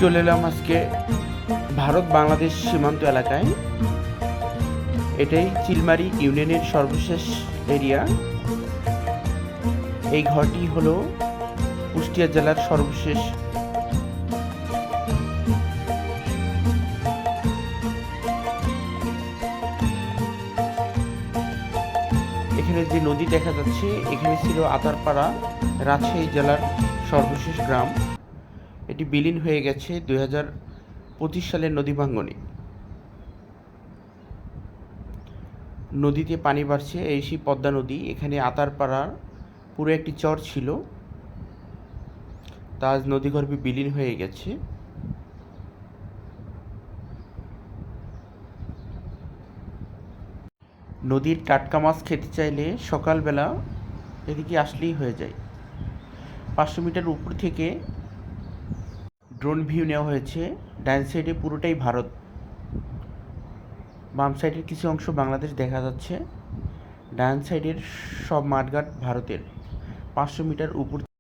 চলে এলাম আজকে ভারত বাংলাদেশ সীমান্ত এলাকায়। এটাই চিলমারি ইউনিয়নের সর্বশেষ এরিয়া। এই ঘরটি হলো কুষ্টিয়া জেলার সর্বশেষ। এখানে যে নদী দেখা যাচ্ছে, এখানে ছিল আতারপাড়া, রাজশাহী জেলার সর্বশেষ গ্রাম। এটি বিলীন হয়ে গেছে 2025 সালের নদী ভাঙ্গনে। নদীতে পানি বাড়ছে, এই সেই পদ্মা নদী। এখানে আতারপাড়ার পুরো একটি চর ছিল, তা আজ নদীগর্ভে বিলীন হয়ে গেছে। নদীর টাটকা মাছ খেতে চাইলে সকালবেলা এদিকে আসলেই হয়ে যায়। 500 মিটার উপর থেকে ড্রোন ভিউ নেওয়া হয়েছে। ডান সাইডে পুরোটাই ভারত, বাম সাইডের কিছু অংশ বাংলাদেশ দেখা যাচ্ছে। ডান সাইডের সব মাঠঘাট ভারতের। 500 মিটার উপর